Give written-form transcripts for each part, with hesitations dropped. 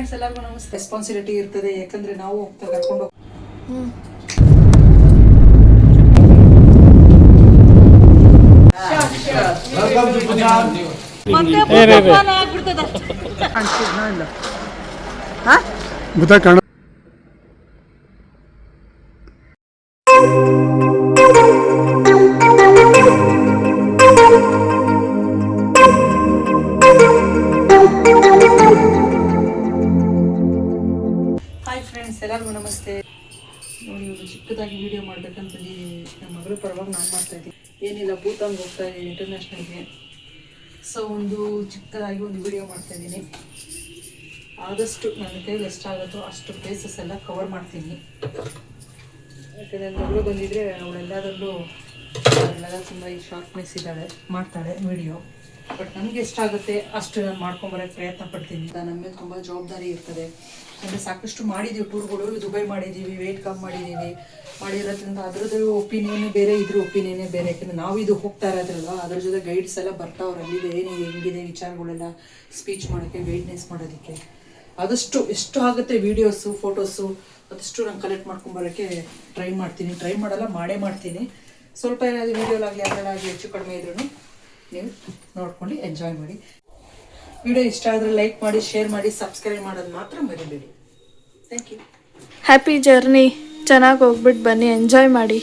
Friends ಎಲ್ಲರಿಗೂ ನಮಸ್ತೆ. Responsibility ಇರ್ತದೆ, ಯಾಕಂದ್ರೆ ನಾವು ಹೋಗ್ತಾ ಕರ್ಕೊಂಡು ಎಲ್ಲರಿಗೂ ನಮಸ್ತೆ. ನೋಡಿ, ಒಂದು ಚಿಕ್ಕದಾಗಿ ವಿಡಿಯೋ ಮಾಡ್ಬೇಕಂತ ನಮ್ಮ ಮಗಳ ಪರವಾಗಿ ನಾನು ಮಾಡ್ತಾ ಇದ್ದೀನಿ. ಏನಿಲ್ಲ, ಭೂತಾನ್ಗೆ ಹೋಗ್ತಾ ಇದ್ದೀನಿ ಇಂಟರ್ನ್ಯಾಷನಲ್ಗೆ. ಸೊ ಒಂದು ಚಿಕ್ಕದಾಗಿ ಒಂದು ವಿಡಿಯೋ ಮಾಡ್ತಾ ಇದ್ದೀನಿ. ಆದಷ್ಟು ನನ್ನ ಕೈಲಿ ಎಷ್ಟಾಗುತ್ತೋ ಅಷ್ಟು ಪ್ಲೇಸಸ್ ಎಲ್ಲ ಕವರ್ ಮಾಡ್ತೀನಿ. ಯಾಕಂದರೆ ನನ್ನ ಮಗಳು ಬಂದಿದ್ದರೆ ಅವಳೆಲ್ಲದರಲ್ಲೂ ತುಂಬ ಈ ಶಾರ್ಪ್ನೆಸ್ ಇದ್ದಾಳೆ, ಮಾಡ್ತಾಳೆ ವಿಡಿಯೋ. ಬಟ್ ನನಗೆ ಎಷ್ಟಾಗುತ್ತೆ ಅಷ್ಟು ನಾನು ಮಾಡ್ಕೊಂಬರೋಕ್ಕೆ ಪ್ರಯತ್ನ ಪಡ್ತೀನಿ. ನಮ್ಮ ಮೇಲೆ ತುಂಬ ಜವಾಬ್ದಾರಿ ಇರ್ತದೆ. ಅಂದರೆ ಸಾಕಷ್ಟು ಮಾಡಿದ್ದೀವಿ ಟೂರ್ಗಳು, ದುಬೈ ಮಾಡಿದ್ದೀವಿ, ವೆಯ್ಟ್ ಕಮ್ಮಿ ಮಾಡಿರೋದ್ರಿಂದ ಅದರದ್ದು ಒಪಿನಿಯನ್ ಬೇರೆ, ಇದ್ರ ಒಪಿನಿಯನ್ನೇ ಬೇರೆ. ಯಾಕಂದರೆ ನಾವು ಇದು ಹೋಗ್ತಾ ಇರೋದ್ರಲ್ವ, ಅದ್ರ ಜೊತೆ ಗೈಡ್ಸ್ ಎಲ್ಲ ಬರ್ತಾವ್ರು. ಅಲ್ಲಿದೆ ಏನಿದೆ ಹೆಂಗಿದೆ ವಿಚಾರಗಳೆಲ್ಲ ಸ್ಪೀಚ್ ಮಾಡೋಕ್ಕೆ, ಗೈಡ್ನೆಸ್ ಮಾಡೋದಕ್ಕೆ ಆದಷ್ಟು ಎಷ್ಟು ಆಗುತ್ತೆ ವೀಡಿಯೋಸು ಫೋಟೋಸು ಅದಷ್ಟು ನಾನು ಕಲೆಕ್ಟ್ ಮಾಡ್ಕೊಂಬರೋಕ್ಕೆ ಟ್ರೈ ಮಾಡಲ್ಲ, ಮಾಡ್ತೀನಿ. ಸ್ವಲ್ಪ ಏನಾದರೂ ವೀಡಿಯೋಲಾಗಲಿ ಅದರಲ್ಲಾಗಲಿ ಹೆಚ್ಚು ಕಡಿಮೆ ಇದ್ರೂ ನೀವು ನೋಡ್ಕೊಂಡು ಎಂಜಾಯ್ ಮಾಡಿ. ವಿಡಿಯೋ ಇಷ್ಟ ಆದರೆ ಲೈಕ್ ಮಾಡಿ, ಶೇರ್ ಮಾಡಿ, ಸಬ್ಸ್ಕ್ರೈಬ್ ಮಾಡೋದು ಮಾತ್ರ ಮರಿಬೇಡಿ. Thank you. Happy journey. ಚೆನ್ನಾಗಿ ಹೋಗ್ಬಿಟ್ಟು ಬನ್ನಿ, ಎಂಜಾಯ್ ಮಾಡಿ.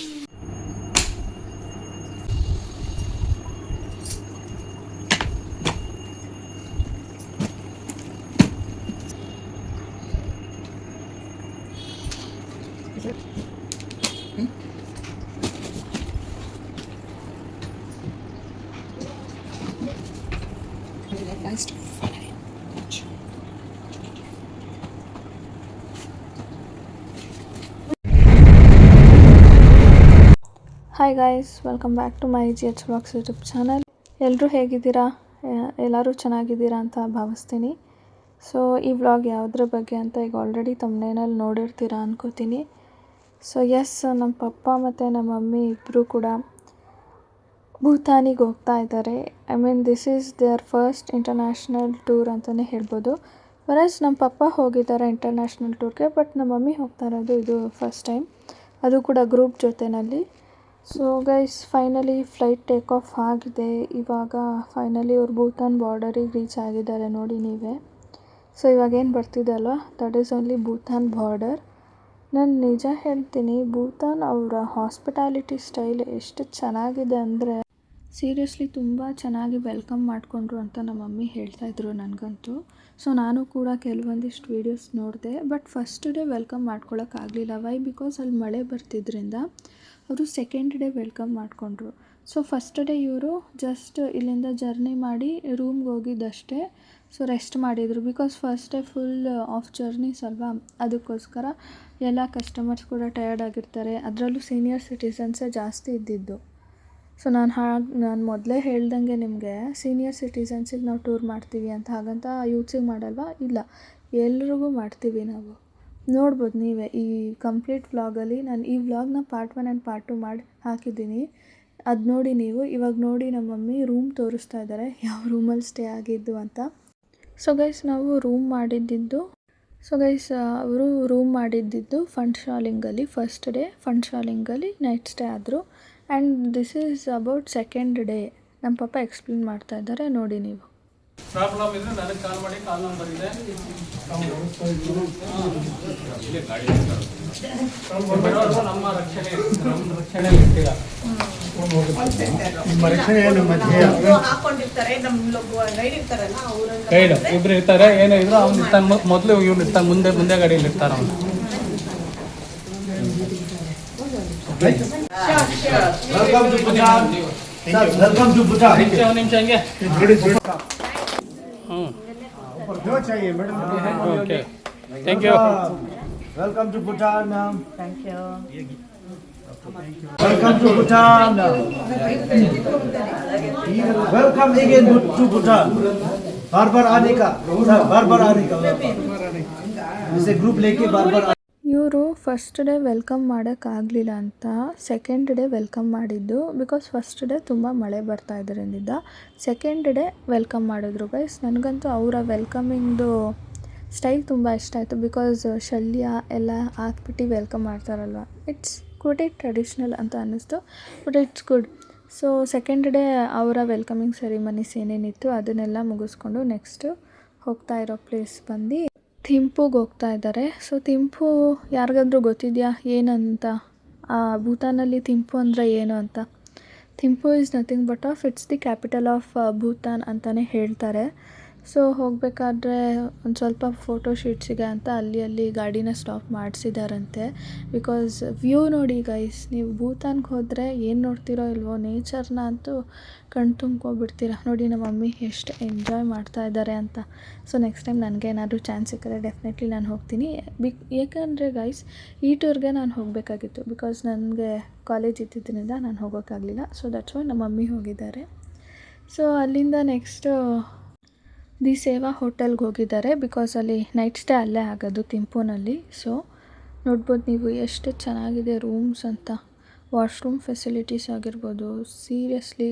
Hi guys, welcome back to my GH Vlogs YouTube channel. ಎಲ್ಲರೂ ಹೇಗಿದ್ದೀರಾ? ಎಲ್ಲರೂ ಚೆನ್ನಾಗಿದ್ದೀರಾ ಅಂತ ಭಾವಿಸ್ತೀನಿ. ಸೊ ಈ ವ್ಲಾಗ್ ಯಾವುದ್ರ ಬಗ್ಗೆ ಅಂತ ಈಗ ಆಲ್ರೆಡಿ ತಮ್ಮನೇನಲ್ಲಿ ನೋಡಿರ್ತೀರಾ ಅನ್ಕೋತೀನಿ. ಸೊ ಎಸ್, ನಮ್ಮ ಪಪ್ಪ ಮತ್ತು ನಮ್ಮ ಮಮ್ಮಿ ಇಬ್ಬರು ಕೂಡ ಭೂತಾನಿಗೆ ಹೋಗ್ತಾ ಇದ್ದಾರೆ. This is their first international tour ಅಂತಲೇ ಹೇಳ್ಬೋದು. ವರಸ್ ನಮ್ಮ ಪಪ್ಪ ಹೋಗಿದ್ದಾರೆ ಇಂಟರ್ನ್ಯಾಷನಲ್ ಟೂರ್ಗೆ, ಬಟ್ ನಮ್ಮ ಮಮ್ಮಿ ಹೋಗ್ತಾ ಇರೋದು ಇದು ಫಸ್ಟ್ ಟೈಮ್, ಅದು ಕೂಡ ಗ್ರೂಪ್ ಜೊತೆಯಲ್ಲಿ. So guys, finally flight take off ಆಗಿದೆ. ಇವಾಗ ಫೈನಲಿ ಅವ್ರು ಭೂತಾನ್ ಬಾರ್ಡರಿಗೆ ರೀಚ್ ಆಗಿದ್ದಾರೆ, ನೋಡಿ ನೀವೇ. ಸೊ ಇವಾಗೇನು ಬರ್ತಿದೆ ಅಲ್ವಾ, that is only Bhutan border. ನಾನು ನಿಜ ಹೇಳ್ತೀನಿ, ಭೂತಾನ್ ಅವರ ಹಾಸ್ಪಿಟಾಲಿಟಿ ಸ್ಟೈಲ್ ಎಷ್ಟು ಚೆನ್ನಾಗಿದೆ ಅಂದರೆ ಸೀರಿಯಸ್ಲಿ ತುಂಬ ಚೆನ್ನಾಗಿ ವೆಲ್ಕಮ್ ಮಾಡಿಕೊಂಡ್ರು ಅಂತ ನಮ್ಮ ಮಮ್ಮಿ ಹೇಳ್ತಾಯಿದ್ರು ನನಗಂತೂ. ಸೊ ನಾನು ಕೂಡ ಕೆಲವೊಂದಿಷ್ಟು ವೀಡಿಯೋಸ್ ನೋಡಿದೆ, ಬಟ್ ಫಸ್ಟ್ ಡೇ ವೆಲ್ಕಮ್ ಮಾಡ್ಕೊಳ್ಳೋಕ್ಕಾಗಲಿಲ್ಲ. ವೈ? ಬಿಕಾಸ್ ಅಲ್ಲಿ ಮಳೆ ಬರ್ತಿದ್ರಿಂದ ಅವರು ಸೆಕೆಂಡ್ ಡೇ ವೆಲ್ಕಮ್ ಮಾಡಿಕೊಂಡ್ರು. ಸೊ ಫಸ್ಟ್ ಡೇ ಇವರು ಜಸ್ಟ್ ಇಲ್ಲಿಂದ ಜರ್ನಿ ಮಾಡಿ ರೂಮ್ಗೆ ಹೋಗಿದ್ದಷ್ಟೇ. ಸೊ ರೆಸ್ಟ್ ಮಾಡಿದರು, because first day full of journeys ಅಲ್ವಾ, ಅದಕ್ಕೋಸ್ಕರ ಎಲ್ಲ ಕಸ್ಟಮರ್ಸ್ ಕೂಡ ಟಯರ್ಡ್ ಆಗಿರ್ತಾರೆ. ಅದರಲ್ಲೂ ಸೀನಿಯರ್ ಸಿಟಿಸನ್ಸೇ ಜಾಸ್ತಿ ಇದ್ದಿದ್ದು. ಸೊ ನಾನು ಮೊದಲೇ ಹೇಳ್ದಂಗೆ ನಿಮಗೆ, ಸೀನಿಯರ್ ಸಿಟಿಸನ್ಸಿಗೆ ನಾವು ಟೂರ್ ಮಾಡ್ತೀವಿ ಅಂತ, ಹಾಗಂತ ಯೂತ್ಸಿಗೆ ಮಾಡಲ್ವಾ? ಇಲ್ಲ, ಎಲ್ರಿಗೂ ಮಾಡ್ತೀವಿ ನಾವು. ನೋಡ್ಬೋದು ನೀವೇ ಈ ಕಂಪ್ಲೀಟ್ ವ್ಲಾಗಲ್ಲಿ. ನಾನು ಈ ವ್ಲಾಗ್ನ ಪಾರ್ಟ್ 1 ಆ್ಯಂಡ್ ಪಾರ್ಟ್ 2 ಮಾಡಿ ಹಾಕಿದ್ದೀನಿ, ಅದು ನೋಡಿ ನೀವು. ಇವಾಗ ನೋಡಿ ನಮ್ಮ ಮಮ್ಮಿ ರೂಮ್ ತೋರಿಸ್ತಾ ಇದ್ದಾರೆ, ಯಾವ ರೂಮಲ್ಲಿ ಸ್ಟೇ ಆಗಿದ್ದು ಅಂತ. ಸೊ ಗೈಸ್, ನಾವು ರೂಮ್ ಮಾಡಿದ್ದಿದ್ದು ಫಂಡ್ಶಾಲಿಂಗಲ್ಲಿ ಫಸ್ಟ್ ಡೇ, ಫಂಡ್ಶಾಲಿಂಗಲ್ಲಿ ನೈಟ್ ಸ್ಟೇ ಆದರು. And this is about second day. ನಮ್ಮ ಪಪ್ಪ ಎಕ್ಸ್ಪ್ಲೇನ್ ಮಾಡ್ತಾ ಇದ್ದಾರೆ, ನೋಡಿ ನೀವು. ಪ್ರಾಬ್ಲಮ್ ಇದ್ರೆ ನನಗೆ ಕಾಲ್ ಮಾಡಿ, ಕಾಲ್ ನಂಬರ್ ಇದೆ. ನಮ್ಮ ರಕ್ಷಣೆ ಇರ್ತೀರಾ, ಗೈಡ್ ಇಬ್ರು ಇರ್ತಾರೆ. ಏನೋ ಇದ್ರು ಅವ್ನು ಇರ್ತಾನೆ ಮೊದಲು, ಇವ್ನು ಇರ್ತಾನೆ ಮುಂದೆ ಗಾಡಿಯಲ್ಲಿ ಇರ್ತಾರೆ ಅವನು. Welcome to Bhutan. ನಿಮಿಷ ಹಂಗೆ. चाहिए madam. Okay. Thank you. Welcome to Bhutan, ma'am. Thank you. Welcome to Bhutan. Welcome again to Bhutan. बार-बार आने का. जैसे ग्रुप लेके बार-बार. ಇವರು ಫಸ್ಟ್ ಡೇ ವೆಲ್ಕಮ್ ಮಾಡೋಕ್ಕಾಗಲಿಲ್ಲ ಅಂತ ಸೆಕೆಂಡ್ ಡೇ ವೆಲ್ಕಮ್ ಮಾಡಿದ್ದು. ಬಿಕಾಸ್ ಫಸ್ಟ್ ಡೇ ತುಂಬ ಮಳೆ ಬರ್ತಾ ಇದರಿಂದ ಸೆಕೆಂಡ್ ಡೇ ವೆಲ್ಕಮ್ ಮಾಡಿದ್ರು ಗೈಸ್. ನನಗಂತೂ ಅವರ ವೆಲ್ಕಮಿಂಗ್ದು ಸ್ಟೈಲ್ ತುಂಬ ಇಷ್ಟ ಆಯಿತು ಬಿಕಾಸ್ ಶಲ್ಯ ಎಲ್ಲ ಹಾಕ್ಬಿಟ್ಟು ವೆಲ್ಕಮ್ ಮಾಡ್ತಾರಲ್ವ. ಇಟ್ಸ್ ಕ್ವೈಟ್ ಟ್ರೆಡಿಷ್ನಲ್ ಅಂತ ಅನ್ನಿಸ್ತು, but it's good. So second day ಅವರ ವೆಲ್ಕಮಿಂಗ್ ಸೆರಿಮನೀಸ್ ಏನೇನಿತ್ತು ಅದನ್ನೆಲ್ಲ ಮುಗಿಸ್ಕೊಂಡು ನೆಕ್ಸ್ಟು ಹೋಗ್ತಾ ಇರೋ ಪ್ಲೇಸ್ ಬಂದು ಥಿಂಪುಗೆ ಹೋಗ್ತಾ ಇದ್ದಾರೆ. ಸೊ ಥಿಂಪು ಯಾರಿಗಾದ್ರೂ ಗೊತ್ತಿದೆಯಾ ಏನಂತ, ಭೂತಾನಲ್ಲಿ ಥಿಂಪು ಅಂದರೆ ಏನು ಅಂತ? Thimphu is nothing but it's the capital of Bhutan ಅಂತಲೇ ಹೇಳ್ತಾರೆ. ಸೊ ಹೋಗಬೇಕಾದ್ರೆ ಒಂದು ಸ್ವಲ್ಪ ಫೋಟೋ ಶೂಟ್ಸಿಗೆ ಅಂತ ಅಲ್ಲಿ ಗಾಡಿನ ಸ್ಟಾಪ್ ಮಾಡಿಸಿದಾರಂತೆ. ಬಿಕಾಸ್ ವ್ಯೂ ನೋಡಿ ಗೈಸ್, ನೀವು ಭೂತಾನ್ಗೆ ಹೋದರೆ ಏನು ನೋಡ್ತಿರೋ ಇಲ್ವೋ, ನೇಚರ್ನ ಅಂತೂ ಕಣ್ಣು ತುಂಬ್ಕೊಬಿಡ್ತೀರ. ನೋಡಿ ನಮ್ಮ ಮಮ್ಮಿ ಎಷ್ಟು ಎಂಜಾಯ್ ಮಾಡ್ತಾ ಇದ್ದಾರೆ ಅಂತ. ಸೊ ನೆಕ್ಸ್ಟ್ ಟೈಮ್ ನನಗೆ ಏನಾದರೂ ಚಾನ್ಸ್ ಸಿಕ್ಕಿದ್ರೆ ಡೆಫಿನೆಟ್ಲಿ ನಾನು ಹೋಗ್ತೀನಿ. ಏಕೆಂದರೆ ಗೈಸ್ ಈ ಟೂರ್ಗೆ ನಾನು ಹೋಗಬೇಕಾಗಿತ್ತು, ಬಿಕಾಸ್ ನನಗೆ ಕಾಲೇಜ್ ಇದ್ದಿದ್ದರಿಂದ ನಾನು ಹೋಗೋಕ್ಕಾಗಲಿಲ್ಲ. ಸೊ ದಟ್ಸ್ ವೈ ನಮ್ಮ ಮಮ್ಮಿ ಹೋಗಿದ್ದಾರೆ. ಸೊ ಅಲ್ಲಿಂದ ನೆಕ್ಸ್ಟು ದಿ ಸೇವಾ ಹೋಟೆಲ್ಗೆ ಹೋಗಿದ್ದಾರೆ, ಬಿಕಾಸ್ ಅಲ್ಲಿ ನೈಟ್ ಸ್ಟೇ ಅಲ್ಲೇ ಆಗೋದು ಥಿಂಪುನಲ್ಲಿ. ಸೊ ನೋಡ್ಬೋದು ನೀವು ಎಷ್ಟು ಚೆನ್ನಾಗಿದೆ ರೂಮ್ಸ್ ಅಂತ, ವಾಶ್ರೂಮ್ ಫೆಸಿಲಿಟೀಸ್ ಆಗಿರ್ಬೋದು. ಸೀರಿಯಸ್ಲಿ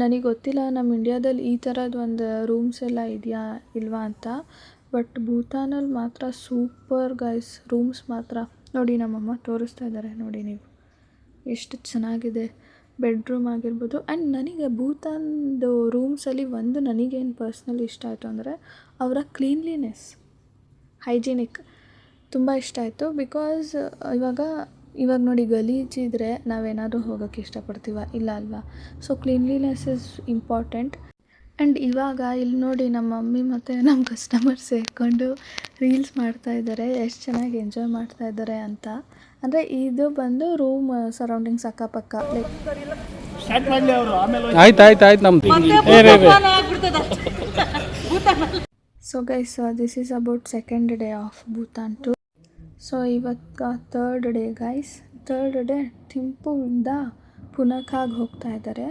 ನನಗೆ ಗೊತ್ತಿಲ್ಲ ನಮ್ಮ ಇಂಡಿಯಾದಲ್ಲಿ ಈ ಥರದ್ದು ಒಂದು ರೂಮ್ಸ್ ಎಲ್ಲ ಇದೆಯಾ ಇಲ್ವಾ ಅಂತ, ಬಟ್ ಭೂತಾನಲ್ಲಿ ಮಾತ್ರ ಸೂಪರ್ ಗೈಸ್ ರೂಮ್ಸ್ ಮಾತ್ರ. ನೋಡಿ ನಮ್ಮಮ್ಮ ತೋರಿಸ್ತಾ ಇದ್ದಾರೆ, ನೋಡಿ ನೀವು ಎಷ್ಟು ಚೆನ್ನಾಗಿದೆ ಬೆಡ್ರೂಮ್ ಆಗಿರ್ಬೋದು. ಆ್ಯಂಡ್ ನನಗೆ ಭೂತಾನ್ದು ರೂಮ್ಸಲ್ಲಿ ಒಂದು ನನಗೇನು ಪರ್ಸ್ನಲಿ ಇಷ್ಟ ಆಯಿತು ಅಂದರೆ ಅವರ ಕ್ಲೀನ್ಲಿನೆಸ್, ಹೈಜಿನಿಕ್ ತುಂಬ ಇಷ್ಟ ಆಯಿತು. ಬಿಕಾಸ್ ಇವಾಗ ನೋಡಿ ಗಲೀಜಿದ್ರೆ ನಾವೇನಾದರೂ ಹೋಗೋಕ್ಕೆ ಇಷ್ಟಪಡ್ತೀವ, ಇಲ್ಲ ಅಲ್ವಾ? So cleanliness is important. And ಇವಾಗ ಇಲ್ಲಿ ನೋಡಿ ನಮ್ಮ ಮಮ್ಮಿ ಮತ್ತು ನಮ್ಮ ಕಸ್ಟಮರ್ಸ್ ಸೇರಿಕೊಂಡು ರೀಲ್ಸ್ ಮಾಡ್ತಾ ಇದ್ದಾರೆ, ಎಷ್ಟು ಚೆನ್ನಾಗಿ ಎಂಜಾಯ್ ಮಾಡ್ತಾ ಇದ್ದಾರೆ ಅಂತ. ಅಂದರೆ ಇದು ಬಂದು ರೂಮ್ ಸರೌಂಡಿಂಗ್ಸ್ ಅಕ್ಕಪಕ್ಕ ಲೈಕ್ ಆಯ್ತು ನಮ್ದು. So guys this is about second day of Bhutan tour. So ಇವತ್ತು third day guys. Third day ಥಿಂಪುಯಿಂದ ಪುನಖಾಗೆ ಹೋಗ್ತಾ ಇದ್ದಾರೆ.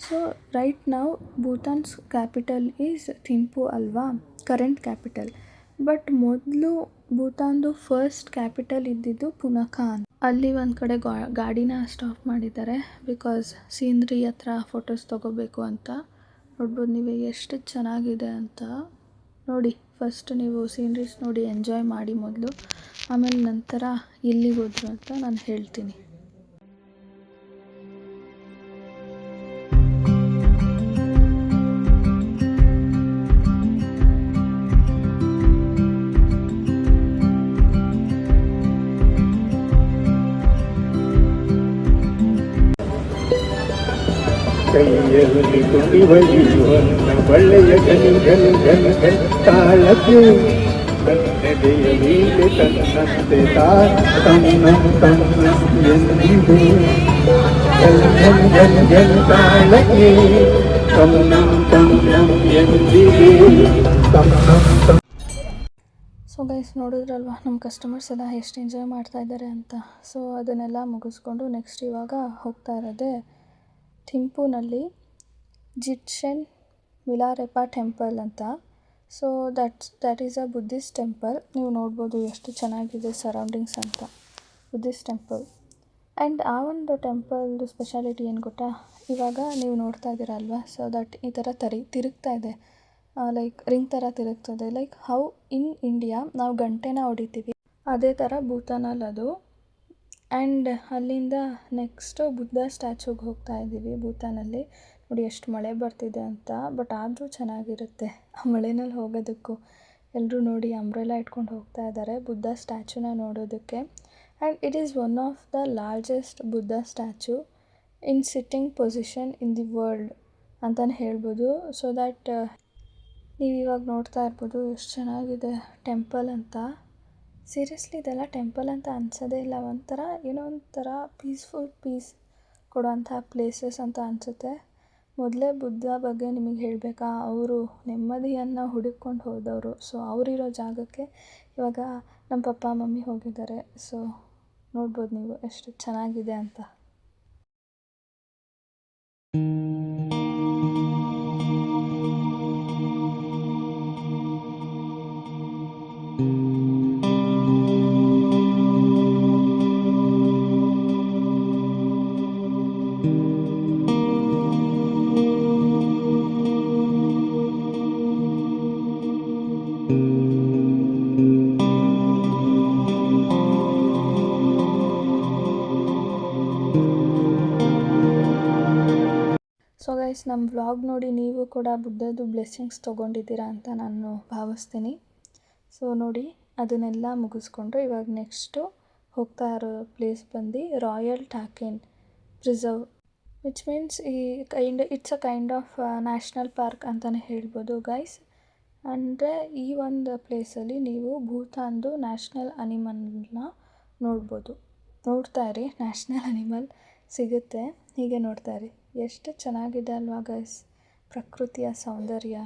ಸೊ ರೈಟ್ ನಾವು ಭೂತಾನ್ಸ್ ಕ್ಯಾಪಿಟಲ್ ಈಸ್ ಥಿಂಪು ಅಲ್ವಾ, ಕರೆಂಟ್ ಕ್ಯಾಪಿಟಲ್. ಬಟ್ ಮೊದಲು ಭೂತಾನ್ದು ಫಸ್ಟ್ ಕ್ಯಾಪಿಟಲ್ ಇದ್ದಿದ್ದು ಪುನಖಾ ಅಂತ. ಅಲ್ಲಿ ಒಂದು ಕಡೆ ಗಾಡಿನ ಸ್ಟಾಪ್ ಮಾಡಿದ್ದಾರೆ, ಬಿಕಾಸ್ ಸೀನ್ರಿ ಹತ್ರ ಫೋಟೋಸ್ ತೊಗೋಬೇಕು ಅಂತ. ನೋಡ್ಬೋದು ನೀವು ಎಷ್ಟು ಚೆನ್ನಾಗಿದೆ ಅಂತ. ನೋಡಿ ಫಸ್ಟ್ ನೀವು ಸೀನ್ರೀಸ್ ನೋಡಿ ಎಂಜಾಯ್ ಮಾಡಿ ಮೊದಲು, ಆಮೇಲೆ ನಂತರ ಎಲ್ಲಿಗೆ ಹೋದ್ರು ಅಂತ ನಾನು ಹೇಳ್ತೀನಿ. ಕೈಯಲ್ಲಿ ಕುಣಿವಲಿಯುವನ್ನ ಒಳ್ಳೆಯ ಗನಿ ಗನಿ ಗನಿ ಗನಿ ತಾಳಕ್ಕೆ ಕನ್ನಡೆಯ ಮೇಲೆ ತನ್ನಂತೆ ತನ್ನ ಎಂದಿದೆ ಗನ್ ಗನ್ ಗನ್ ತಾಳಕ್ಕೆ ತನ್ನ ಎಂದಿದೆ ತನ್ನ. ಸೊ ಗೈಸ್ ನೋಡಿದ್ರಲ್ವ ನಮ್ಮ ಕಸ್ಟಮರ್ಸ್ ಎಲ್ಲ ಎಷ್ಟು ಎಂಜಾಯ್ ಮಾಡ್ತಾ ಇದ್ದಾರೆ ಅಂತ. ಸೊ ಅದನ್ನೆಲ್ಲ ಮುಗಿಸ್ಕೊಂಡು ನೆಕ್ಸ್ಟ್ ಇವಾಗ ಹೋಗ್ತಾ ಇರೋದೇ ಥಿಂಪುನಲ್ಲಿ ಜಿಟ್ಶೆನ್ ಮಿಲಾರೆಪಾ ಟೆಂಪಲ್ ಅಂತ. So that is a Buddhist temple. ನೀವು ನೋಡ್ಬೋದು ಎಷ್ಟು ಚೆನ್ನಾಗಿದೆ ಸರೌಂಡಿಂಗ್ಸ್ ಅಂತ, ಬುದ್ಧಿಸ್ಟ್ ಟೆಂಪಲ್. ಆ್ಯಂಡ್ ಆ ಒಂದು ಟೆಂಪಲ್ದು ಸ್ಪೆಷಾಲಿಟಿ ಏನು ಗೊತ್ತಾ, ಇವಾಗ ನೀವು ನೋಡ್ತಾ ಇದ್ದೀರ ಅಲ್ವಾ, ಸೊ ದಟ್ ಈ ಥರ ತಿರುಗ್ತಾ ಇದೆ, ಲೈಕ್ ರಿಂಗ್ ಥರ ತಿರುಗ್ತದೆ. ಲೈಕ್ ಹೌ ಇನ್ ಇಂಡಿಯಾ ನಾವು ಗಂಟೆನ ಹೊಡಿತೀವಿ, ಅದೇ ಥರ ಭೂತಾನಲ್ಲಿ ಅದು. ಆ್ಯಂಡ್ ಅಲ್ಲಿಂದ ನೆಕ್ಸ್ಟು ಬುದ್ಧ ಸ್ಟ್ಯಾಚುಗೆ ಹೋಗ್ತಾ ಇದ್ದೀವಿ ಭೂತಾನಲ್ಲಿ. ನೋಡಿ ಎಷ್ಟು ಮಳೆ ಬರ್ತಿದೆ ಅಂತ, ಬಟ್ ಆದರೂ ಚೆನ್ನಾಗಿರುತ್ತೆ ಆ ಮಳೆನಲ್ಲಿ ಹೋಗೋದಕ್ಕೂ. ಎಲ್ಲರೂ ನೋಡಿ ಅಂಬ್ರೆಲಾ ಇಟ್ಕೊಂಡು ಹೋಗ್ತಾ ಇದ್ದಾರೆ ಬುದ್ಧ ಸ್ಟ್ಯಾಚುನ ನೋಡೋದಕ್ಕೆ. And it is one of the largest Buddha statue in sitting position in the world ಅಂತಲೇ ಹೇಳ್ಬೋದು. ಸೊ ದ್ಯಾಟ್ ನೀವು ಇವಾಗ ನೋಡ್ತಾ ಇರ್ಬೋದು ಎಷ್ಟು ಚೆನ್ನಾಗಿದೆ ಟೆಂಪಲ್ ಅಂತ. ಸೀರಿಯಸ್ಲಿ ಇದೆಲ್ಲ ಟೆಂಪಲ್ ಅಂತ ಅನ್ಸೋದೇ ಇಲ್ಲ, ಒಂಥರ ಏನೋ ಒಂಥರ ಪೀಸ್ ಕೊಡೋಂಥ ಪ್ಲೇಸಸ್ ಅಂತ ಅನಿಸುತ್ತೆ. ಮೊದಲೇ ಬುದ್ಧ ಬಗ್ಗೆ ನಿಮಗೆ ಹೇಳಬೇಕಾ, ಅವರು ನೆಮ್ಮದಿಯನ್ನು ಹುಡುಕೊಂಡು ಹೋದವರು. ಸೊ ಅವರಿರೋ ಜಾಗಕ್ಕೆ ಇವಾಗ ನಮ್ಮ ಪಪ್ಪ ಮಮ್ಮಿ ಹೋಗಿದ್ದಾರೆ. ಸೊ ನೋಡ್ಬೋದು ನೀವು ಎಷ್ಟು ಚೆನ್ನಾಗಿದೆ ಅಂತ. ನಮ್ಮ ವ್ಲಾಗ್ ನೋಡಿ ನೀವು ಕೂಡ ಬುದ್ಧದ್ದು ಬ್ಲೆಸ್ಸಿಂಗ್ಸ್ ತೊಗೊಂಡಿದ್ದೀರಾ ಅಂತ ನಾನು ಭಾವಿಸ್ತೀನಿ. ಸೊ ನೋಡಿ ಅದನ್ನೆಲ್ಲ ಮುಗಿಸ್ಕೊಂಡು ಇವಾಗ ನೆಕ್ಸ್ಟು ಹೋಗ್ತಾ ಇರೋ ಪ್ಲೇಸ್ ಬಂದು royal takin preserve, which means it's a kind of national park ಅಂತಲೇ ಹೇಳ್ಬೋದು ಗೈಸ್. ಅಂದರೆ ಈ ಒಂದು ಪ್ಲೇಸಲ್ಲಿ ನೀವು ಭೂತಾನ್ದು ನ್ಯಾಷನಲ್ ಅನಿಮಲ್ನ ನೋಡ್ತಾ ಇರಿ. ನ್ಯಾಷನಲ್ ಅನಿಮಲ್ ಸಿಗುತ್ತೆ, ಹೀಗೆ ನೋಡ್ತಾ ಇರಿ. ಎಷ್ಟು ಚೆನ್ನಾಗಿದೆ ಅಲ್ವಾ ಗೈಸ್ ಪ್ರಕೃತಿಯ ಸೌಂದರ್ಯ.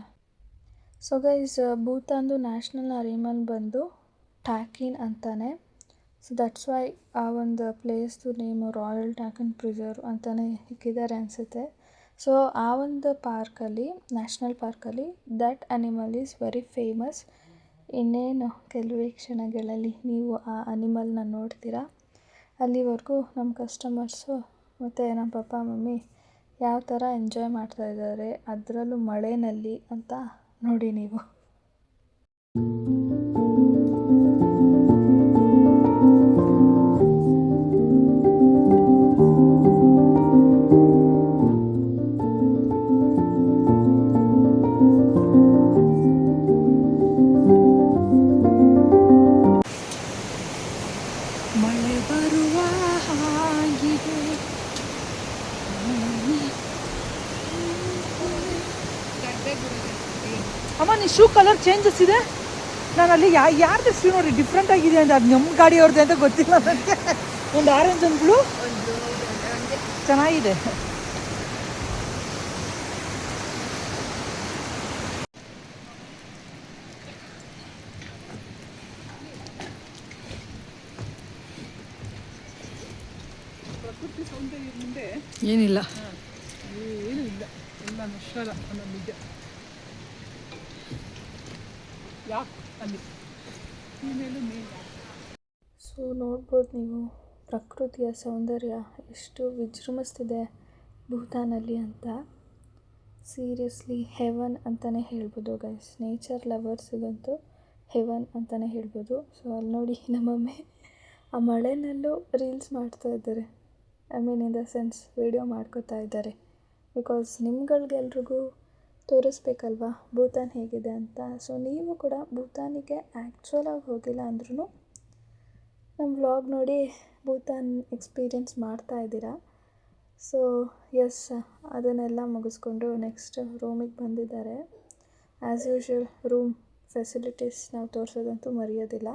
ಸೊ ಗೈಸ್ ಭೂತಾನ್ದು ನ್ಯಾಷನಲ್ ಅನಿಮಲ್ ಬಂದು ಟಾಕಿನ್ ಅಂತಾನೆ. ಸೊ ದಟ್ಸ್ ವೈ ಆ ಒಂದು ಪ್ಲೇಸ್ದು ನೇಮು ರಾಯಲ್ ಟಾಕಿನ್ ಪ್ರಿಸರ್ವ್ ಅಂತಲೇ ಇಕ್ಕಿದ್ದಾರೆ ಅನಿಸುತ್ತೆ. ಸೊ ಆ ಒಂದು ಪಾರ್ಕಲ್ಲಿ, ನ್ಯಾಷನಲ್ ಪಾರ್ಕಲ್ಲಿ that animal is very famous. ಇನ್ನೇನು ಕೆಲವೇ ಕ್ಷಣಗಳಲ್ಲಿ ನೀವು ಆ ಅನಿಮಲ್ನ ನೋಡ್ತೀರಾ. ಅಲ್ಲಿವರೆಗೂ ನಮ್ಮ ಕಸ್ಟಮರ್ಸು ಮತ್ತು ನಮ್ಮ ಪಪ್ಪ ಮಮ್ಮಿ ಯಾವ ಥರ ಎಂಜಾಯ್ ಮಾಡ್ತಾಯಿದ್ದಾರೆ, ಅದರಲ್ಲೂ ಮಳೆಯಲ್ಲಿ ಅಂತ ನೋಡಿ ನೀವು. ಮಳೆ ಬರುವ ಹಾಗಿದೆ. ಅಮ್ಮ ನೀ ಶೂ ಕಲರ್ ಚೇಂಜಸ್ ಇದೆ. ನಾನು ಅಲ್ಲಿ ಯಾರ್ದು ಶೂ ನೋಡಿ ಡಿಫ್ರೆಂಟ್ ಆಗಿದೆ ಅಂತ, ಅದು ನಮ್ಮ ಗಾಡಿಯವ್ರದ್ದು ಅಂತ ಗೊತ್ತಿಲ್ಲ ನನಗೆ. ಒಂದು ಆರೆಂಜ್ ಒಂದು ಬ್ಲೂ ಚೆನ್ನಾಗಿದೆ. ಪ್ರಕೃತಿ ಸೌಂದರ್ಯ ಮುಂದೆ ಏನಿಲ್ಲ, ಏನೂ ಇಲ್ಲ, ಎಲ್ಲ ನಶ್ವರ ಅನ್ನೋ ನಿಜ. ಯಾಕೆ ಅಲ್ಲಿ ಮೇಲೂ ಸೊ ನೋಡ್ಬೋದು ನೀವು ಪ್ರಕೃತಿಯ ಸೌಂದರ್ಯ ಎಷ್ಟು ವಿಜೃಂಭಿಸ್ತಿದೆ ಭೂತಾನಲ್ಲಿ ಅಂತ. ಸೀರಿಯಸ್ಲಿ ಹೆವನ್ ಅಂತಲೇ ಹೇಳ್ಬೋದು ಗೈಸ್. ನೇಚರ್ ಲವರ್ಸಿಗಂತೂ ಹೆವನ್ ಅಂತಲೇ ಹೇಳ್ಬೋದು. ಸೊ ಅಲ್ಲಿ ನೋಡಿ ನಮ್ಮಮ್ಮೆ ಆ ಮಳೆನಲ್ಲೂ ರೀಲ್ಸ್ ಮಾಡ್ತಾ ಇದ್ದಾರೆ. I mean in the sense video ಮಾಡ್ಕೋತಾ ಇದ್ದಾರೆ. ಬಿಕಾಸ್ ನಿಮ್ಗಳಿಗೆಲ್ರಿಗೂ ತೋರಿಸ್ಬೇಕಲ್ವಾ ಭೂತಾನ್ ಹೇಗಿದೆ ಅಂತ. ಸೊ ನೀವು ಕೂಡ ಭೂತಾನಿಗೆ ಆ್ಯಕ್ಚುಲಾಗಿ ಹೋಗಿಲ್ಲ ಅಂದ್ರೂ ನಮ್ಮ ವ್ಲಾಗ್ ನೋಡಿ ಭೂತಾನ್ ಎಕ್ಸ್ಪೀರಿಯೆನ್ಸ್ ಮಾಡ್ತಾ ಇದ್ದೀರಾ. ಸೊ ಎಸ್, ಅದನ್ನೆಲ್ಲ ಮುಗಿಸ್ಕೊಂಡು ನೆಕ್ಸ್ಟ್ ರೂಮಿಗೆ ಬಂದಿದ್ದಾರೆ. ಆ್ಯಸ್ ಯೂಶ್ವಲ್ ರೂಮ್ ಫೆಸಿಲಿಟೀಸ್ ನಾವು ತೋರಿಸೋದಂತೂ ಮರೆಯೋದಿಲ್ಲ.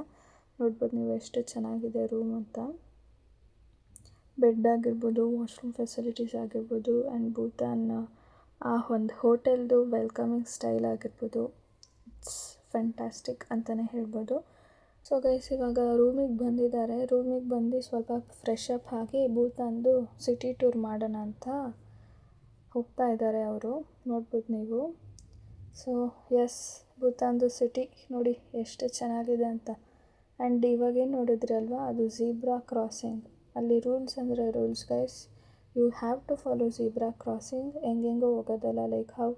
ನೋಡ್ಬೋದು ನೀವು ಎಷ್ಟು ಚೆನ್ನಾಗಿದೆ ರೂಮ್ ಅಂತ. ಬೆಡ್ ಆಗಿರ್ಬೋದು, ವಾಶ್ರೂಮ್ ಫೆಸಿಲಿಟೀಸ್ ಆಗಿರ್ಬೋದು, ಆ್ಯಂಡ್ ಭೂತಾನ್ ಆ ಒಂದು ಹೋಟೆಲ್ದು ವೆಲ್ಕಮಿಂಗ್ ಸ್ಟೈಲ್ ಆಗಿರ್ಬೋದು, ಇಟ್ಸ್ ಫ್ಯಾಂಟಾಸ್ಟಿಕ್ ಅಂತಲೇ ಹೇಳ್ಬೋದು. ಸೊ ಗೈಸ್ ಇವಾಗ ರೂಮಿಗೆ ಬಂದಿದ್ದಾರೆ. ರೂಮಿಗೆ ಬಂದು ಸ್ವಲ್ಪ ಫ್ರೆಶ್ ಅಪ್ ಆಗಿ ಭೂತಾನ್ದು ಸಿಟಿ ಟೂರ್ ಮಾಡೋಣ ಅಂತ ಹೋಗ್ತಾ ಇದ್ದಾರೆ ಅವರು. ನೋಡ್ಬೋದು ನೀವು. ಸೊ ಎಸ್, ಭೂತಾನ್ದು ಸಿಟಿ ನೋಡಿ ಎಷ್ಟು ಚೆನ್ನಾಗಿದೆ ಅಂತ. ಆ್ಯಂಡ್ ಇವಾಗೇನು ನೋಡಿದ್ರಿ ಅಲ್ವಾ, ಅದು ಝೀಬ್ರಾ ಕ್ರಾಸಿಂಗ್. ಅಲ್ಲಿ ರೂಲ್ಸ್ ಅಂದರೆ rules guys, you have to follow zebra crossing. ಹೆಂಗೆಂಗೋ ಹೋಗೋದಲ್ಲ. ಲೈಕ್ ಹೌ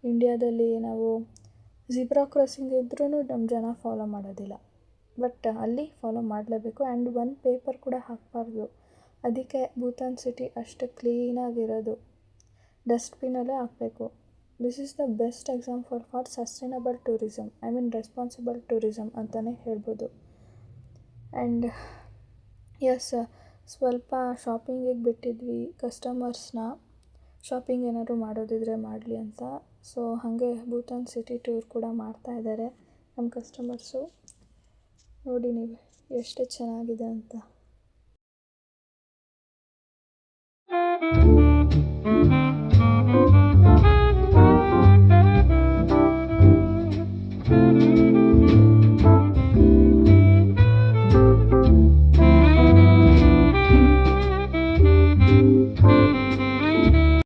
ಇಂಡಿಯಾದಲ್ಲಿ ನಾವು ಝೀಬ್ರಾ ಕ್ರಾಸಿಂಗ್ ಇದ್ರೂ ನಮ್ಮ ಜನ ಫಾಲೋ ಮಾಡೋದಿಲ್ಲ, ಬಟ್ ಅಲ್ಲಿ ಫಾಲೋ ಮಾಡಲೇಬೇಕು. ಆ್ಯಂಡ್ ಒಂದು ಪೇಪರ್ ಕೂಡ ಹಾಕಬಾರ್ದು. ಅದಕ್ಕೆ ಭೂತಾನ್ ಸಿಟಿ ಅಷ್ಟು ಕ್ಲೀನಾಗಿರೋದು. ಡಸ್ಟ್ಬಿನ್ನಲ್ಲೇ ಹಾಕಬೇಕು. This is the best example for sustainable tourism, I mean responsible tourism ಅಂತಲೇ ಹೇಳ್ಬೋದು. ಆ್ಯಂಡ್ ಎಸ್, ಸ್ವಲ್ಪ ಶಾಪಿಂಗಿಗೆ ಬಿಟ್ಟಿದ್ವಿ ಕಸ್ಟಮರ್ಸ್ನ. ಶಾಪಿಂಗ್ ಏನಾದರೂ ಮಾಡೋದಿದ್ರೆ ಮಾಡಲಿ ಅಂತ. ಸೊ ಹಾಗೆ ಭೂತಾನ್ ಸಿಟಿ ಟೂರ್ ಕೂಡ ಮಾಡ್ತಾ ಇದ್ದಾರೆ ನಮ್ಮ ಕಸ್ಟಮರ್ಸು. ನೋಡಿ ನೀವು ಎಷ್ಟು ಚೆನ್ನಾಗಿದೆ ಅಂತ.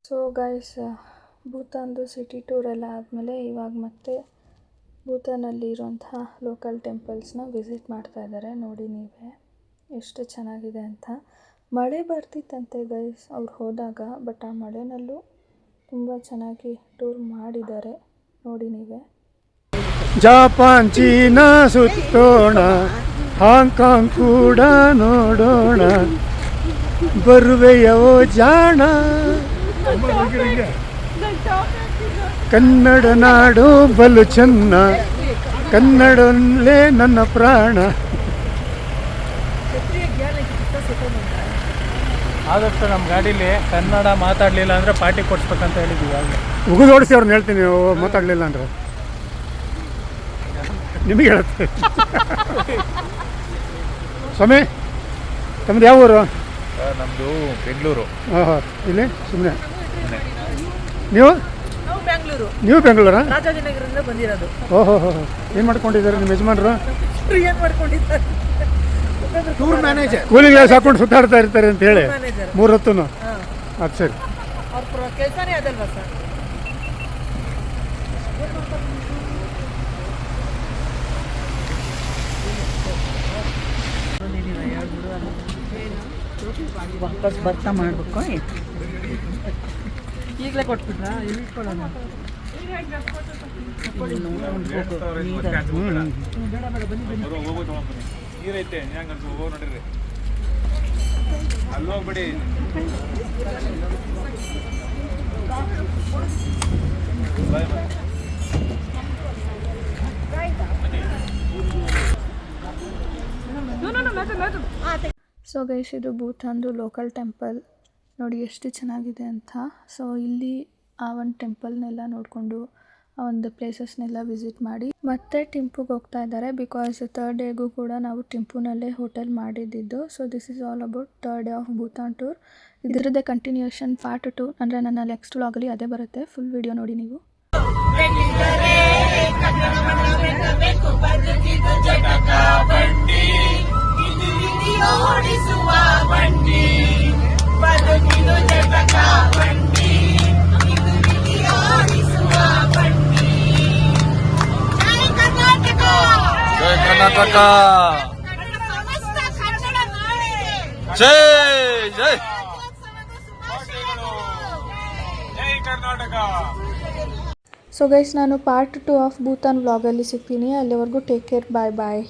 ಸೊ ಗೈಸ್ ಭೂತಾನ್ದು ಸಿಟಿ ಟೂರ್ ಎಲ್ಲ ಆದಮೇಲೆ ಇವಾಗ ಮತ್ತೆ ಭೂತಾನಲ್ಲಿ ಇರೋಂತಹ ಲೋಕಲ್ ಟೆಂಪಲ್ಸ್ನ ವಿಸಿಟ್ ಮಾಡ್ತಾ ಇದ್ದಾರೆ. ನೋಡಿ ನೀವೇ ಎಷ್ಟು ಚೆನ್ನಾಗಿದೆ ಅಂತ. ಮಳೆ ಬರ್ತಿತ್ತಂತೆ ಗೈಸ್ ಅವ್ರು ಹೋದಾಗ, ಬಟ್ ಆ ಮಳೆನಲ್ಲೂ ತುಂಬ ಚೆನ್ನಾಗಿ ಟೂರ್ ಮಾಡಿದ್ದಾರೆ. ನೋಡಿ ನೀವೇ. ಜಪಾನ್ ಚೀನಾ ಸುತ್ತೋಣ, ಹಾಂಗ್ಕಾಂಗ್ ಕೂಡ ನೋಡೋಣ, ಬರುವೆಯವೋ ಜಾಣ. ಕನ್ನಡ ನಾಡು ಬಲು ಚೆನ್ನ, ಕನ್ನಡಲ್ಲೇ ನನ್ನ ಪ್ರಾಣ. ಆದಷ್ಟು ನಮ್ಮ ಗಾಡೀಲಿ ಕನ್ನಡ ಮಾತಾಡಲಿಲ್ಲ ಅಂದರೆ ಪಾರ್ಟಿ ಕೊಡಿಸ್ಬೇಕಂತ ಹೇಳಿದ್ದೀವಿ ಆಗಲೇ. ಉಗಿದೋಡಿಸಿ ಅವ್ರನ್ನ ಹೇಳ್ತೀನಿ, ಮಾತಾಡಲಿಲ್ಲ ಅಂದ್ರೆ ನಿಮಗೆ ಹೇಳುತ್ತೆ. ಸ್ವಾಮಿ ತಮ್ಮದು ಯಾವ ಊರು? ನಮ್ಮದು ಬೆಂಗಳೂರು. ಹಾಂ ಹಾಂ, ಇಲ್ಲಿ ಸುಮ್ಮನೆ. ನೀವು ನಾವು ಬೆಂಗಳೂರು, ನೀವು ಬೆಂಗಳೂರಾ? ರಾಜಾಜಿನಗರದಿಂದ ಬಂದಿರೋದು. ಓಹೋ ಹೋ, ಏನು ಮಾಡ್ಕೊಂಡಿದ್ದಾರೆ ನಿಮ್ಮ ಯಜಮಾನರು? ಏನು ಮಾಡ್ಕೊಂಡಿದ್ದಾರೆ? Tour manager. ಕೂಲಿಂಗ್ ಗ್ಲಾಸ್ ಹಾಕೊಂಡು ಸುತ್ತಾಡ್ತಾ ಇರ್ತಾರೆ ಅಂತ ಹೇಳಿ ಮ್ಯಾನೇಜರ್. 3 ಹೊತ್ತು. ಅದು ಸರಿ. ಅವ್ರ ಕೆಲಸನೇ ಅದಲ್ವಾ ಸರ್? ವಾಪಸ್ ಬರ್ತಾ ಮಾಡಬೇಕು. ಈಗಲೇ ಕೊಟ್ಬಿಟ್ರಾ? ಎಲ್ಲಿ ಇಟ್ಕೊಳ್ಳೋಣ? ನೀರೈತೆ ಹೋಗಿ ನೋಡ್ರಿ, ಅಲ್ಲಿ ಹೋಗ್ಬಿಡಿ. ಸೊ ಗೈಸ್, ಇದು ಭೂತಾನ್ದು ಲೋಕಲ್ ಟೆಂಪಲ್ ನೋಡಿ ಎಷ್ಟು ಚೆನ್ನಾಗಿದೆ ಅಂತ. ಸೊ ಇಲ್ಲಿ ಆ ಒಂದು ಟೆಂಪಲ್ನೆಲ್ಲ ನೋಡಿಕೊಂಡು ಆ ಒಂದು ಪ್ಲೇಸಸ್ನೆಲ್ಲ ವಿಸಿಟ್ ಮಾಡಿ ಮತ್ತೆ ಟಿಂಪುಗೆ ಹೋಗ್ತಾ ಇದ್ದಾರೆ. ಬಿಕಾಸ್ 3rd ಡೇಗೂ ಕೂಡ ನಾವು ಟಿಂಪುನಲ್ಲೇ ಹೋಟೆಲ್ ಮಾಡಿದ್ದು. So this is all about 3rd day of Bhutan tour. ಇದರದ್ದೇ ಕಂಟಿನ್ಯೂಷನ್ ಪಾರ್ಟ್ 2 ಅಂದರೆ ನನ್ನ ನೆಕ್ಸ್ಟ್ ವ್ಲಾಗಲ್ಲಿ ಅದೇ ಬರುತ್ತೆ. ಫುಲ್ ವಿಡಿಯೋ ನೋಡಿ ನೀವು. ಜೈ ಕರ್ನಾಟಕ, ಜೈ ಜೈ ಜೈ ಕರ್ನಾಟಕ. ಸೊ ಗೈಸ್, ನಾನು ಪಾರ್ಟ್ 2 ಆಫ್ ಭೂತಾನ್ ವ್ಲಾಗಲ್ಲಿ ಸಿಗ್ತೀನಿ. ಅಲ್ಲಿವರೆಗೂ ಟೇಕ್ ಕೇರ್, ಬಾಯ್ ಬಾಯ್.